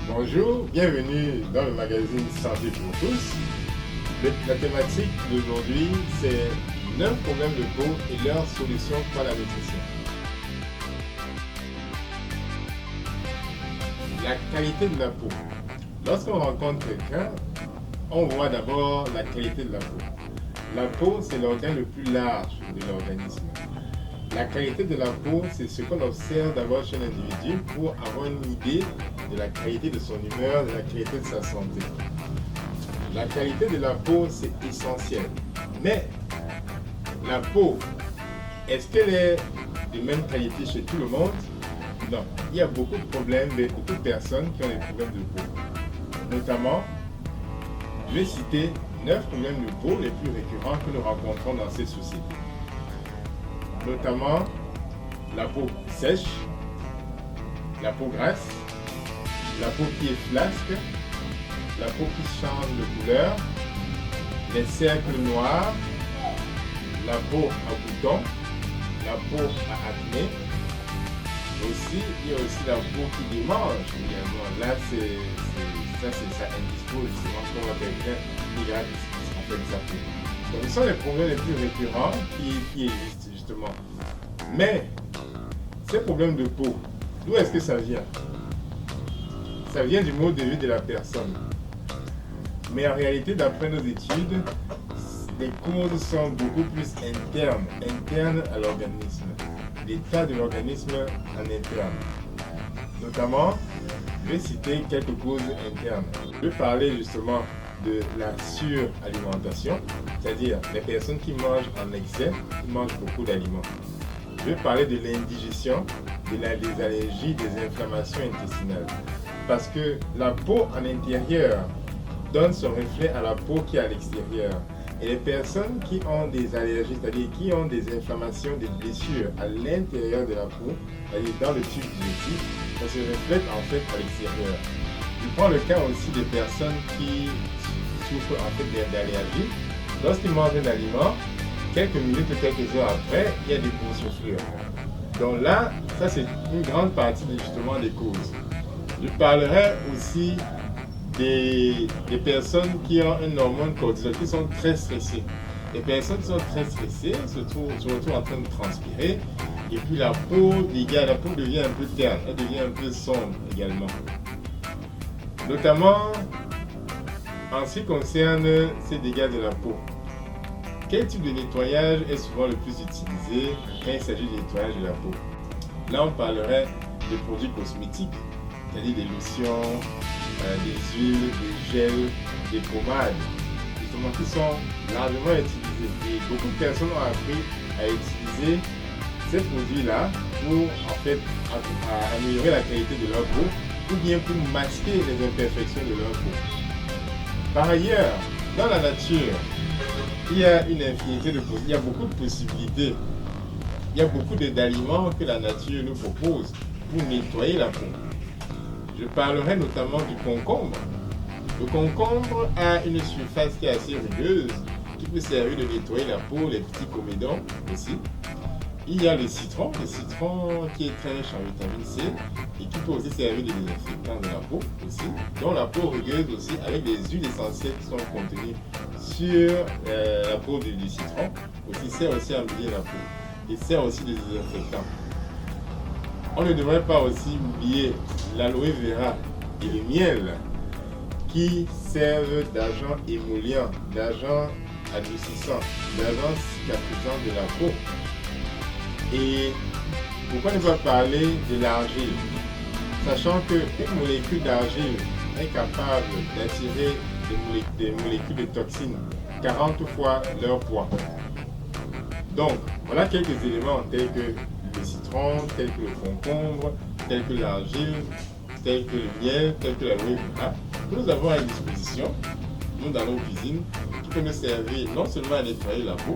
Bonjour, bienvenue dans le magazine Santé pour tous. La thématique d'aujourd'hui, c'est 9 problèmes de peau et leurs solutions pour la nutrition. La qualité de la peau. Lorsqu'on rencontre quelqu'un, on voit d'abord la qualité de la peau. La peau, c'est l'organe le plus large de l'organisme. La qualité de la peau, c'est ce qu'on observe d'abord chez l'individu pour avoir une idée de la qualité de son humeur, de la qualité de sa santé. La qualité de la peau, c'est essentiel. Mais la peau, est-ce qu'elle est de même qualité chez tout le monde? Non. Il y a beaucoup de problèmes, beaucoup de personnes qui ont des problèmes de peau. Notamment, je vais citer 9 problèmes de peau les plus récurrents que nous rencontrons dans ces sociétés. Notamment la peau sèche, la peau grasse, la peau qui est flasque, la peau qui change de couleur, les cercles noirs, la peau à boutons, la peau à acné. Aussi, il y a aussi la peau qui démange également. Là, ça indispose justement qu'on va quelqu'un qui a fait sa peau. Donc, ce sont les problèmes les plus récurrents qui existent justement. Mais, ces problèmes de peau, d'où est-ce que ça vient? Ça vient du mode de vie de la personne. Mais en réalité, d'après nos études, les causes sont beaucoup plus internes à l'organisme. L'état de l'organisme en interne. Notamment, je vais citer quelques causes internes. Je vais parler justement de la suralimentation, c'est-à-dire les personnes qui mangent en excès, qui mangent beaucoup d'aliments. Je vais parler de l'indigestion, des allergies, des inflammations intestinales. Parce que la peau en intérieur donne son reflet à la peau qui est à l'extérieur. Et les personnes qui ont des allergies, c'est-à-dire qui ont des inflammations, des blessures à l'intérieur de la peau, c'est-à-dire dans le tube digestif, ça se reflète en fait à l'extérieur. Je prends le cas aussi des personnes qui souffrent en fait d'allergies. Lorsqu'ils mangent un aliment, quelques minutes ou quelques heures après, il y a des boursouflures. Donc là, ça c'est une grande partie justement des causes. Je parlerai aussi des personnes qui ont une hormone cortisol, qui sont très stressées. Les personnes qui sont très stressées se retrouvent en train de transpirer et puis la peau devient un peu terne, elle devient un peu sombre également. Notamment en ce qui concerne ces dégâts de la peau. Quel type de nettoyage est souvent le plus utilisé quand il s'agit du nettoyage de la peau? Là, on parlerait des produits cosmétiques, c'est-à-dire des lotions, des huiles, des gels, des pommades, justement qui sont largement utilisés. Et beaucoup de personnes ont appris à utiliser ces produits-là pour en fait améliorer la qualité de leur peau ou bien pour masquer les imperfections de leur peau. Par ailleurs, dans la nature, il y a une infinité de possibilités, il y a beaucoup de possibilités. Il y a beaucoup d'aliments que la nature nous propose pour nettoyer la peau. Je parlerai notamment du concombre. Le concombre a une surface qui est assez rugueuse, qui peut servir de nettoyer la peau, les petits comédons aussi. Il y a le citron qui est très riche en vitamine C et qui peut aussi servir de désinfectant de la peau aussi. Donc la peau rugueuse aussi, avec des huiles essentielles qui sont contenues sur la peau du citron, aussi sert aussi à améliorer la peau et sert aussi de désinfectant. On ne devrait pas aussi oublier l'aloe vera et le miel qui servent d'agent émollient, d'agent adoucissant, d'agent cicatrisant de la peau. Et pourquoi ne pas parler de l'argile? Sachant qu'une molécule d'argile est capable d'attirer des molécules de toxines 40 fois leur poids. Donc, voilà quelques éléments tels que le citron, tel que le concombre, tel que l'argile, tel que le miel, tel que l'aloe vera, que nous avons à disposition, nous dans nos cuisines, qui peut nous servir non seulement à nettoyer la peau,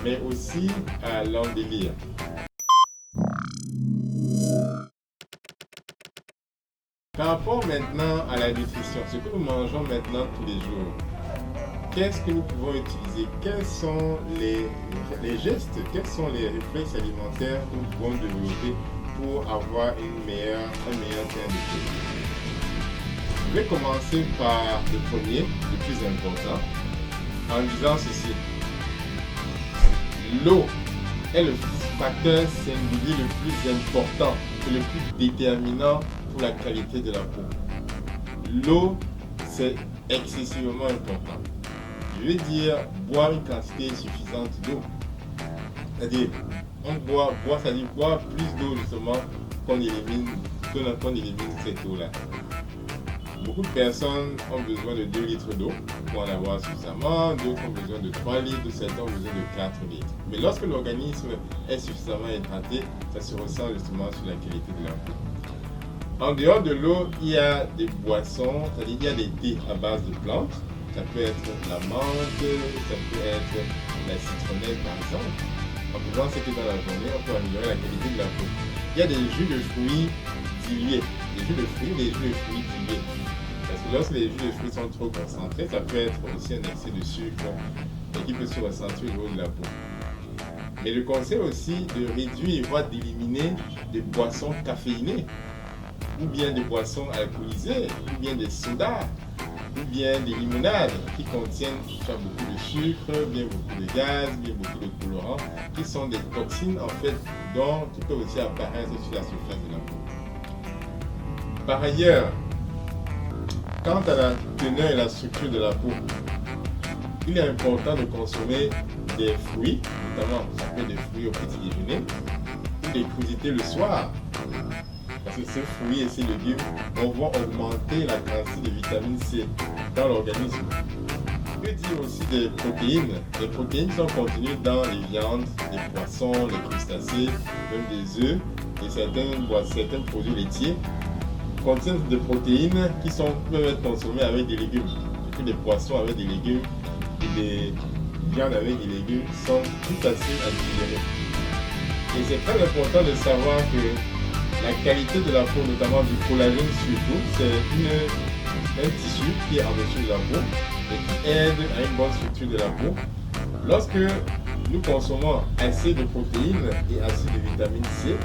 mais aussi à l'embellir. Par rapport maintenant à la nutrition, ce que nous mangeons maintenant tous les jours, qu'est-ce que nous pouvons utiliser? Quels sont les gestes, quels sont les réflexes alimentaires que nous pouvons développer pour avoir un meilleur gain de peau? Je vais commencer par le premier, le plus important, en disant ceci. L'eau est le facteur singulier le plus important et le plus déterminant pour la qualité de la peau. L'eau, c'est excessivement important. Je veux dire, boire une quantité suffisante d'eau. C'est-à-dire, boire plus d'eau justement qu'on élimine cette eau-là. Beaucoup de personnes ont besoin de 2 litres d'eau pour en avoir suffisamment, d'autres ont besoin de 3 litres, certains ont besoin de 4 litres. Mais lorsque l'organisme est suffisamment hydraté, ça se ressent justement sur la qualité de la peau. En dehors de l'eau, il y a des boissons, c'est-à-dire il y a des thés à base de plantes. Ça peut être la menthe, ça peut être la citronnelle par exemple. En buvant ce que dans la journée, on peut améliorer la qualité de la peau. Il y a des jus de fruits dilués, des jus de fruits dilués. Parce que lorsque les jus de fruits sont trop concentrés, ça peut être aussi un excès de sucre et qui peut se ressentir au niveau de la peau. Mais le conseil aussi de réduire, voire d'éliminer des boissons caféinées, ou bien des boissons alcoolisées, ou bien des sodas, ou bien des limonades qui contiennent soit beaucoup de sucre, bien beaucoup de gaz, bien beaucoup de colorants, qui sont des toxines en fait qui peuvent aussi apparaître sur la surface de la peau. Par ailleurs, quant à la teneur et la structure de la peau, il est important de consommer des fruits, notamment ça peut être des fruits au petit déjeuner, ou des crudités le soir. Parce que ces fruits et ces légumes vont augmenter la quantité de vitamine C dans l'organisme. On peut dire aussi des protéines. Les protéines sont contenues dans les viandes, les poissons, les crustacés, même des œufs et certains produits laitiers contiennent des protéines qui peuvent être consommées avec des légumes. Surtout des poissons avec des légumes et des viandes avec des légumes sont tout faciles à digérer. Et c'est très important de savoir que la qualité de la peau, notamment du collagène surtout, c'est un tissu qui est en dessous de la peau et qui aide à une bonne structure de la peau. Lorsque nous consommons assez de protéines et assez de vitamine C,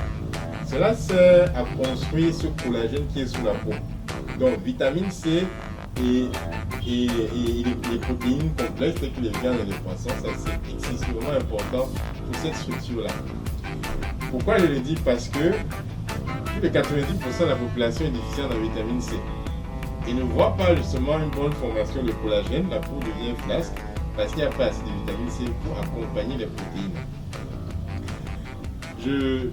cela sert à construire ce collagène qui est sous la peau. Donc vitamine C et les protéines complexes telles que les viandes et les poissons, ça c'est excessivement important pour cette structure-là. Pourquoi je le dis? Parce que plus de 90% de la population est déficiente en vitamine C. Et ne voit pas justement une bonne formation de collagène, la peau devient flasque parce qu'il n'y a pas assez de vitamine C pour accompagner les protéines. Je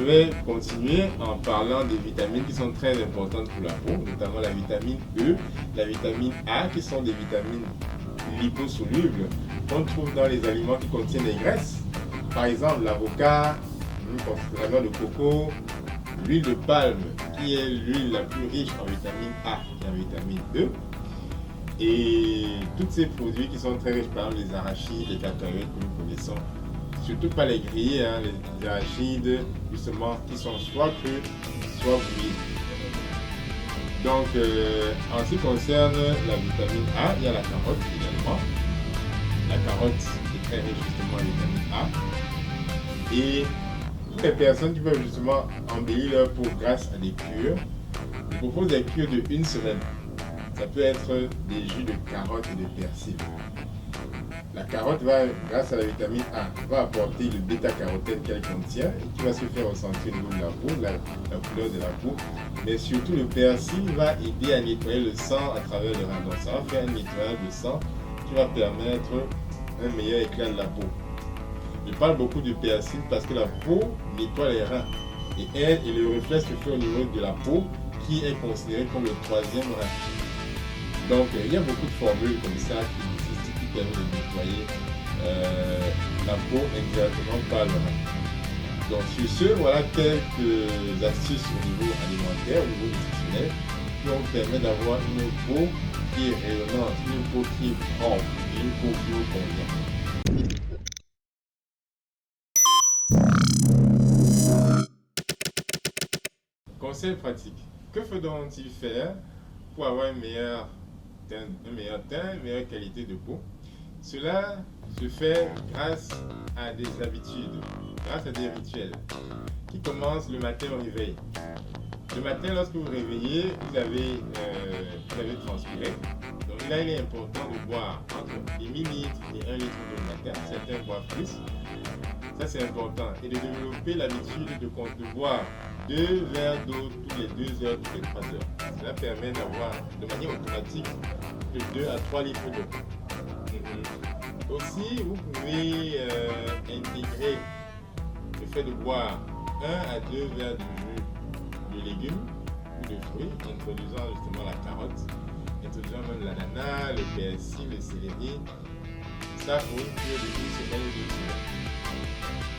vais continuer en parlant des vitamines qui sont très importantes pour la peau, notamment la vitamine E, la vitamine A, qui sont des vitamines liposolubles qu'on trouve dans les aliments qui contiennent des graisses. Par exemple, l'avocat, la noix de coco, l'huile de palme, qui est l'huile la plus riche en vitamine A et en vitamine E. Et tous ces produits qui sont très riches, par exemple les arachides, les cacahuètes que nous connaissons, surtout pas les grillés, les arachides justement qui sont soit crus, soit bouillis. Donc en ce qui concerne la vitamine A, il y a la carotte également. La carotte est très riche justement en vitamine A. Et pour les personnes qui peuvent justement embellir leur peau grâce à des cures, je propose des cures de 1 semaine. Ça peut être des jus de carotte et de persil. La carotte va, grâce à la vitamine A, va apporter le bêta-carotène qu'elle contient et qui va se faire ressentir au niveau de la peau, la couleur de la peau. Mais surtout, le persil va aider à nettoyer le sang à travers le rein. Donc, ça va faire un nettoyage de sang qui va permettre un meilleur éclat de la peau. Je parle beaucoup du persil parce que la peau nettoie les reins et le réflexe se fait au niveau de la peau qui est considéré comme le 3e rein. Donc, il y a beaucoup de formules comme ça qui permettent de nettoyer la peau indirectement par le rein. Donc, sur ce, voilà quelques astuces au niveau alimentaire, au niveau nutritionnel, qui vont permettre d'avoir une peau qui est rayonnante, une peau qui est propre, une peau qui vous convient. Conseil pratique. Que faudrait-il faire pour avoir un meilleur teint, une meilleure qualité de peau? Cela se fait grâce à des habitudes, grâce à des rituels qui commencent le matin au réveil. Le matin, lorsque vous réveillez, vous avez transpiré. Donc là, il est important de boire entre 10 litres et 1 litre d'eau le matin. Certains boivent plus. Ça, c'est important. Et de développer l'habitude de boire 2 verres d'eau tous les 2 heures, toutes les 3 heures. Cela permet d'avoir de manière automatique de 2 à 3 litres d'eau. Aussi, vous pouvez intégrer le fait de boire 1 à 2 verres de jus de légumes ou de fruits, introduisant justement la carotte, introduisant même l'ananas, le persil, le céleri. Ça pour une période de 1 semaine ou 2 semaines.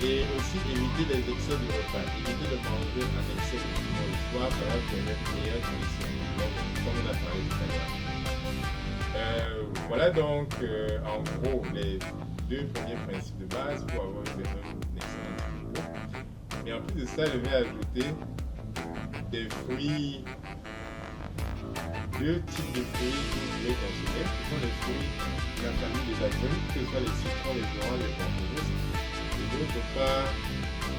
Et aussi éviter les excès de repas. Éviter de manger en excès de piment le soir, ça va permettre une meilleure condition, comme on a parlé tout à l'heure. Voilà donc en gros les 2 premiers principes de base pour avoir une excellente peau. Mais en plus de ça, je vais ajouter des fruits, 2 types de fruits que vous pouvez consommer. Ce sont les fruits de la famille des agrumes, que ce soit les citrons, les oranges, les pamplemousses. Et d'autre part,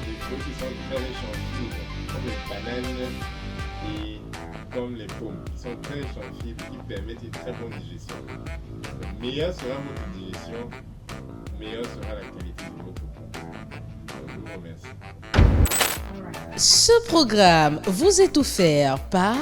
des fruits qui sont très riches en fibres, comme les bananes et comme les pommes, qui sont très riches en fibres, qui permettent une très bonne digestion. Donc, meilleure sera votre digestion, meilleure sera la qualité de votre peau. Donc, je vous remercie. Ce programme vous est offert par